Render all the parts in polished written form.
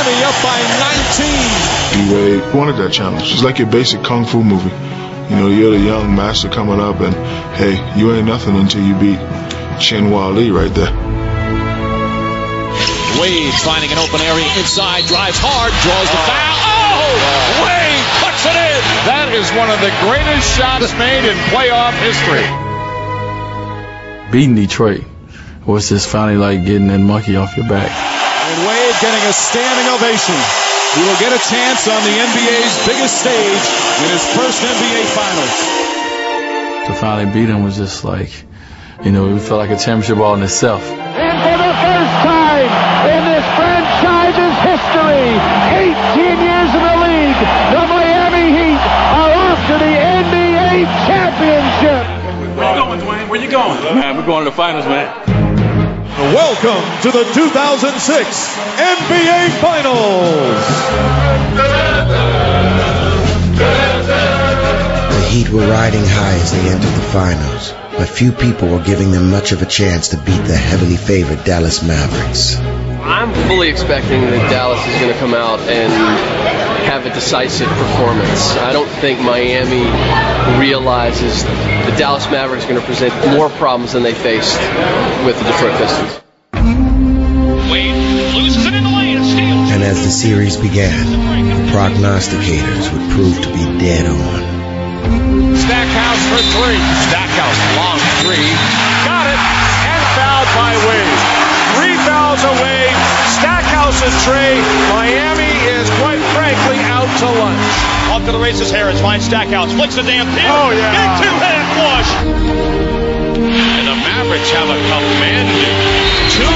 Miami up by 19. Wade wanted that challenge. It's like your basic kung fu movie. You know, you're the young master coming up, and hey, you ain't nothing until you beat Shenhua Lee right there. Wade finding an open area inside, drives hard, draws the foul. Oh! Wade puts it in! That is one of the greatest shots made in playoff history. Beating Detroit was just finally like getting that monkey off your back. And Wade getting a standing ovation. He will get a chance on the NBA's biggest stage in his first NBA Finals. To finally beat him was just like, you know, it felt like a championship all in itself. And for the first time in this franchise's history, 18 years in the league, the Miami Heat are off to the NBA championship. Where you going, Dwayne? Where you going? Man, we're going to the finals, man. Welcome to the 2006 NBA Finals. The Heat were riding high as they entered the finals, but few people were giving them much of a chance to beat the heavily favored Dallas Mavericks. I'm fully expecting that Dallas is going to come out and have a decisive performance. I don't think Miami realizes the Dallas Mavericks are going to present more problems than they faced with the Detroit Pistons. Wade loses it in the lane and steals. And as the series began, the prognosticators would prove to be dead on. Stackhouse for three. Stackhouse, long three. Got it. And fouled by Wade. 3 fouls away. Stackhouse's tray. Miami is, quite frankly, out to lunch. Off to the races, Harris finds Stackhouse, flicks the damn pin. Oh, yeah. Big two-hand flush. And the Mavericks have a commanding 2-0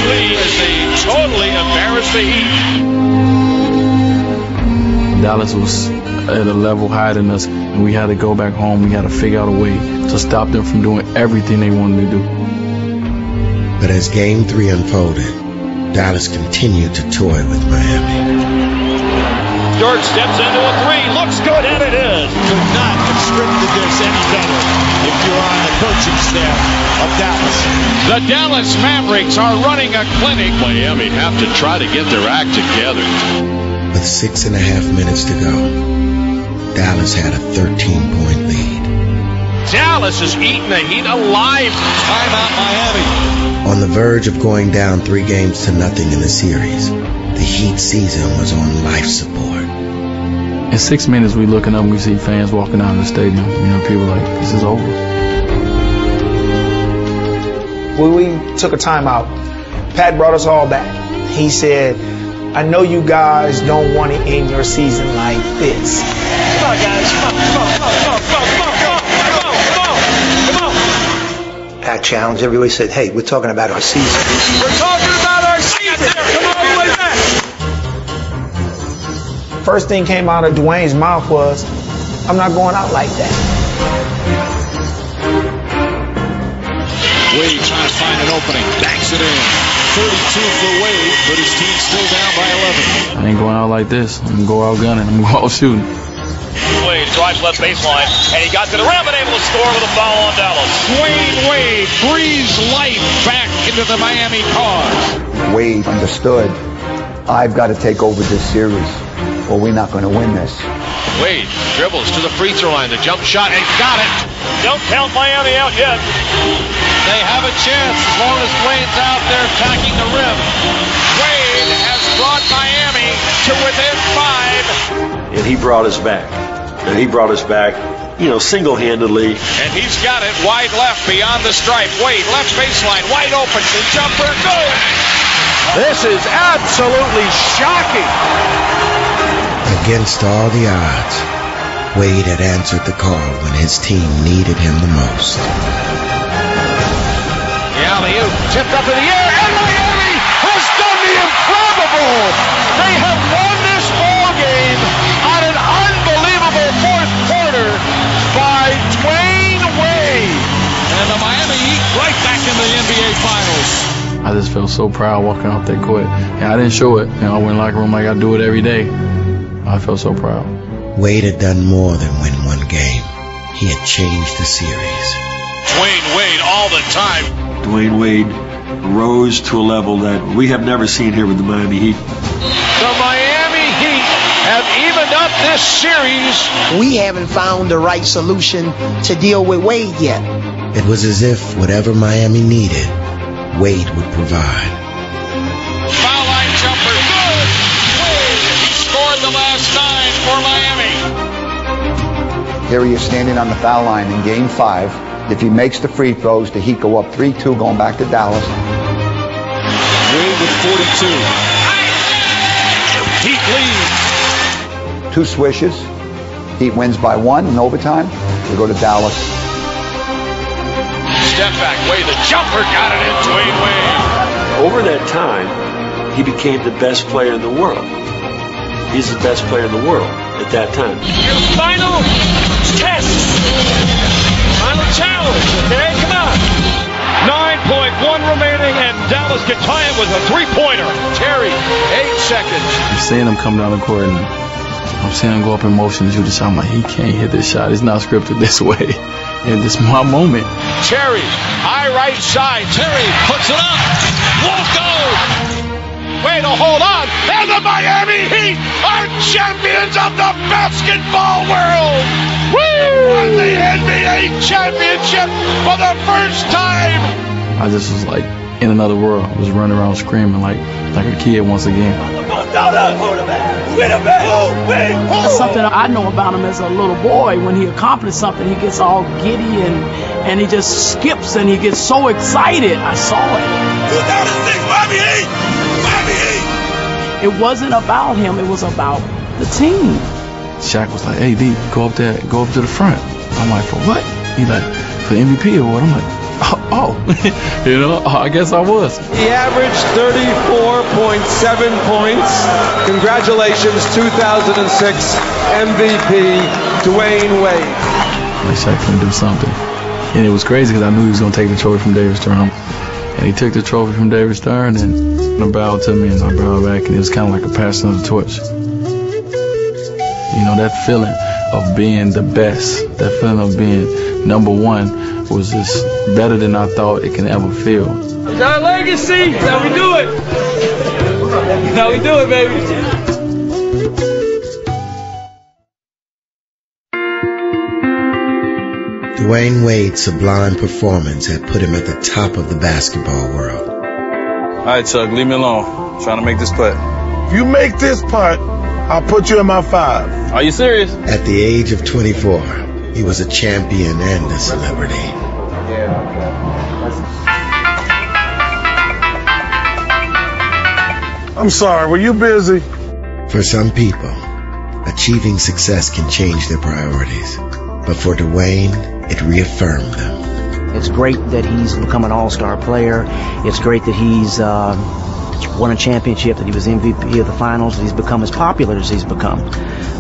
lead as they totally embarrass the Heat. Dallas was at a level higher than us, and we had to go back home. We had to figure out a way to stop them from doing everything they wanted to do. But as Game 3 unfolded, Dallas continued to toy with Miami. George steps into a three, looks good, and it is. Could not have scripted this any better if you're on the coaching staff of Dallas. The Dallas Mavericks are running a clinic. Miami have to try to get their act together. With 6.5 minutes to go, Dallas had a 13-point lead. Dallas is eating the Heat alive. Timeout Miami. On the verge of going down 3-0 in the series, the Heat season was on life support. In 6 minutes, we looking up and we see fans walking out of the stadium. You know, people like, this is over. When we took a timeout, Pat brought us all back. He said, I know you guys don't want to end your season like this. Come on, guys. Come on. Pat challenged everybody, said, hey, we're talking about our season. We're talking about our season. Come on, all the way back. First thing came out of Dwayne's mouth was, I'm not going out like that. Wade trying to find an opening. Backs it in. 32 for Wade, but his team's still down by 11. I ain't going out like this. I'm going to go out gunning. I'm going to go out shooting. Wade drives left baseline, and he got to the rim and able to score with a foul on Dallas. Dwayne Wade breathes life back into the Miami cause. Wade understood, I've got to take over this series, or we're not going to win this. Wade dribbles to the free throw line, the jump shot, and got it. Don't count Miami out yet. They have a chance as long as Dwayne's out there attacking the rim. Wade has brought Miami to within 5. And he brought us back. Single-handedly. And he's got it wide left beyond the stripe. Wade, left baseline, wide open. The jumper, good. This is absolutely shocking. Against all the odds, Wade had answered the call when his team needed him the most. The alley-oop tipped up in the air, and Miami has done the improbable. They have won this ball game on an unbelievable fourth quarter by Dwayne Wade. And the Miami Heat right back in the NBA Finals. I just felt so proud walking off that court. And I didn't show it. I went in the locker room like I do it every day. I felt so proud. Wade had done more than win one game. He had changed the series. Dwayne Wade all the time. Dwayne Wade rose to a level that we have never seen here with the Miami Heat. The Miami Heat have evened up this series. We haven't found the right solution to deal with Wade yet. It was as if whatever Miami needed, Wade would provide. Foul line jumper, good. Wade, he scored the last 9 for Miami. Here he is standing on the foul line in Game 5. If he makes the free throws, the Heat go up 3-2 going back to Dallas. Wade with 42. Heat lead. 2 swishes. Heat wins by 1 in overtime. We go to Dallas. Step back, Wade, the jumper got it in. Dwayne Wade. Over that time, he became the best player in the world. He's the best player in the world at that time. Your final test. Final challenge. Okay, come on. 9.1 remaining, and Dallas can tie it with a 3-pointer. Terry, 8 seconds. I'm seeing him come down the court, and I'm seeing him go up in motion and shoot the shot. I'm like, he can't hit this shot. It's not scripted this way. And this is my moment. Terry, high right side. Terry puts it up. Won't go. Way to hold on. And the Miami Heat are champions of the basketball world. Woo! Won the NBA championship for the first time. I just was like in another world. I was running around screaming like a kid once again. That's something I know about him as a little boy. When he accomplished something, he gets all giddy and he just skips and he gets so excited. I saw it. 2006 Miami Heat. Miami Heat. It wasn't about him. It was about the team. Shaq was like, "Hey, D, go up there, go up to the front." I'm like, "For what?" He's like, "For the MVP award." I'm like, "Oh, you know, I guess I was." He averaged 34.7 points. Congratulations, 2006 MVP Dwayne Wade. Like Shaq can do something, and it was crazy because I knew he was gonna take the trophy from David Stern, and he took the trophy from David Stern and bowed to me, and I bowed back, and it was kind of like a passing of the torch. You know, that feeling of being the best, that feeling of being number one was just better than I thought it can ever feel. It's our legacy. That's how we do it. That's how we do it, baby. Dwayne Wade's sublime performance had put him at the top of the basketball world. All right, Chuck, leave me alone. I'm trying to make this putt. If you make this putt, I'll put you in my 5. Are you serious? At the age of 24, he was a champion and a celebrity. I'm sorry, were you busy? For some people, achieving success can change their priorities. But for Dwayne, it reaffirmed them. It's great that he's become an all-star player. It's great that he's won a championship, that he was MVP of the finals, that he's become as popular as he's become.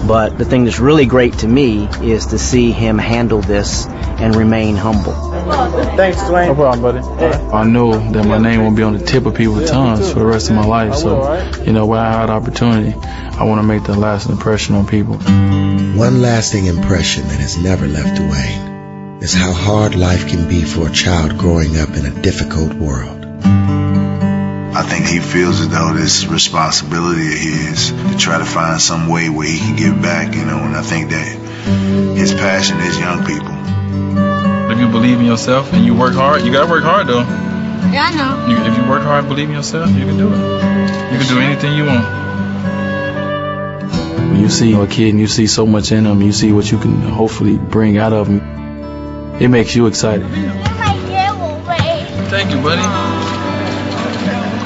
But the thing that's really great to me is to see him handle this and remain humble. Thanks, Dwayne. No problem, buddy. I know that my name won't be on the tip of people's tongues for the rest of my life. So, you know, when I had the opportunity, I want to make that lasting impression on people. One lasting impression that has never left Dwayne is how hard life can be for a child growing up in a difficult world. I think he feels as though this responsibility of his to try to find some way where he can give back, you know, and I think that his passion is young people. If you believe in yourself and you work hard, you gotta work hard though. Yeah, I know. If you work hard and believe in yourself, you can do it. You can do anything you want. When you see a kid and you see so much in him, you see what you can hopefully bring out of him, it makes you excited. Thank you, buddy.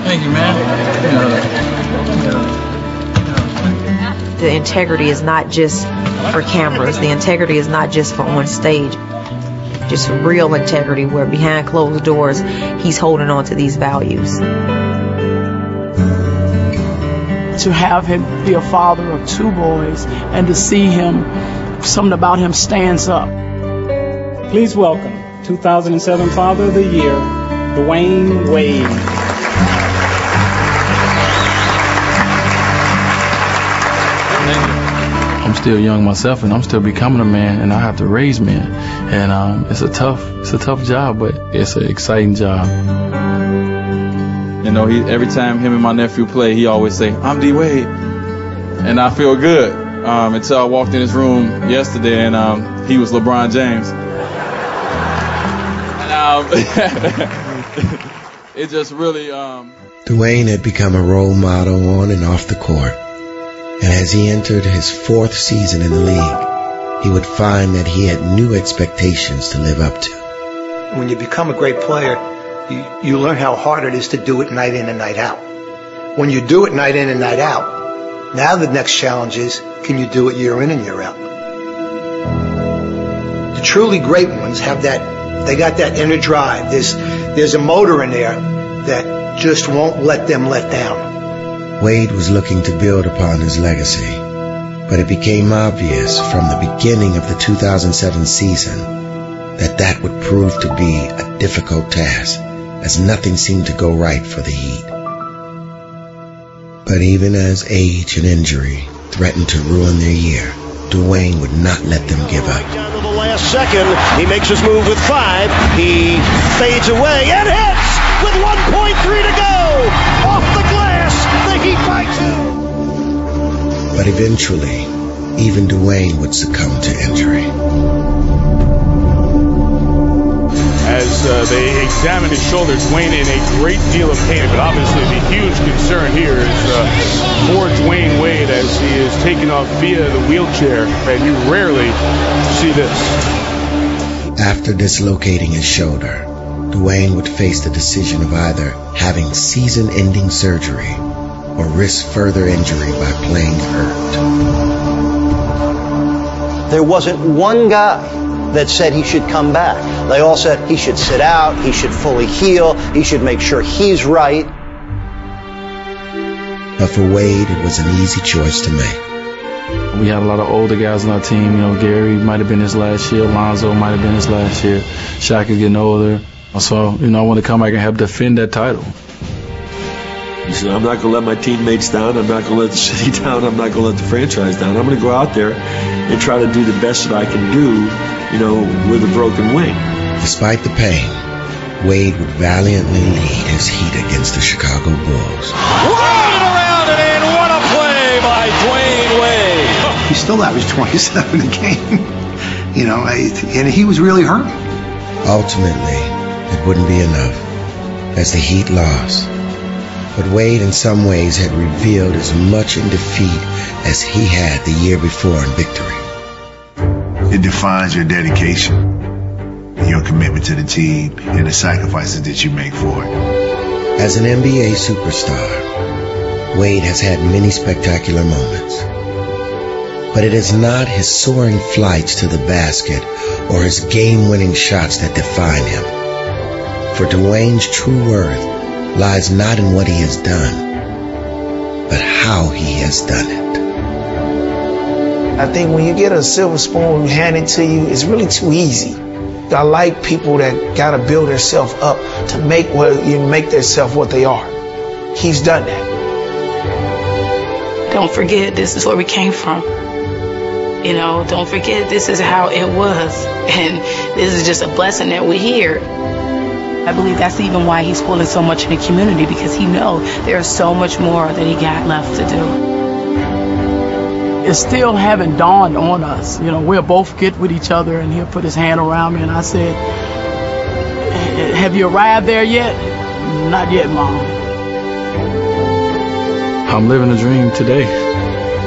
Thank you, man. The integrity is not just for cameras. The integrity is not just for on stage. Just real integrity where behind closed doors, he's holding on to these values. To have him be a father of 2 boys and to see him, something about him stands up. Please welcome 2007 Father of the Year, Dwayne Wade. I'm still young myself, and I'm still becoming a man, and I have to raise men. And it's a tough job, but it's an exciting job. You know, every time him and my nephew play, he always say, "I'm D Wade," and I feel good. Until I walked in his room yesterday, and he was LeBron James. And it just really. Dwayne had become a role model on and off the court, and as he entered his 4th season in the league, he would find that he had new expectations to live up to. When you become a great player, you learn how hard it is to do it night in and night out. When you do it night in and night out, now the next challenge is, can you do it year in and year out? The truly great ones have that, they got that inner drive. There's a motor in there that just won't let them let down. Wade was looking to build upon his legacy, but it became obvious from the beginning of the 2007 season that would prove to be a difficult task, as nothing seemed to go right for the Heat. But even as age and injury threatened to ruin their year, Dwayne would not let them give up. Down to the last second, he makes his move with 5. He fades away and hits with 1.3 to go. Off the glass, the Heat by 2. But eventually, even Dwayne would succumb to injury. As they examine his shoulder, Dwayne in a great deal of pain. But obviously the huge concern here is for Dwayne Wade as he is taken off via the wheelchair. And you rarely see this. After dislocating his shoulder, Dwayne would face the decision of either having season-ending surgery or risk further injury by playing hurt. There wasn't one guy that said he should come back. They all said he should sit out, he should fully heal, he should make sure he's right. But for Wade, it was an easy choice to make. We had a lot of older guys on our team. You know, Gary might have been his last year. Lonzo might have been his last year. Shaq is getting older. So, you know, I want to come back and help defend that title. He said, I'm not going to let my teammates down. I'm not going to let the city down. I'm not going to let the franchise down. I'm going to go out there and try to do the best that I can do, you know, with a broken wing. Despite the pain, Wade would valiantly lead his Heat against the Chicago Bulls. Rolled around and in. What a play by Dwayne Wade. He still averaged 27 a game. You know, and he was really hurt. Ultimately, it wouldn't be enough, as the Heat lost. But Wade in some ways had revealed as much in defeat as he had the year before in victory. It defines your dedication, your commitment to the team, and the sacrifices that you make for it. As an NBA superstar, Wade has had many spectacular moments. But it is not his soaring flights to the basket or his game-winning shots that define him. For Dwayne's true worth lies not in what he has done, but how he has done it. I think when you get a silver spoon handed to you, it's really too easy. I like people that gotta build themselves up to make themselves what they are. He's done that. Don't forget, this is where we came from. You know, don't forget, this is how it was. And this is just a blessing that we're here. I believe that's even why he's pulling so much in the community, because he knows there's so much more that he got left to do. It still haven't dawned on us. You know, we'll both get with each other and he'll put his hand around me and I said, have you arrived there yet? Not yet, Mom. I'm living a dream today.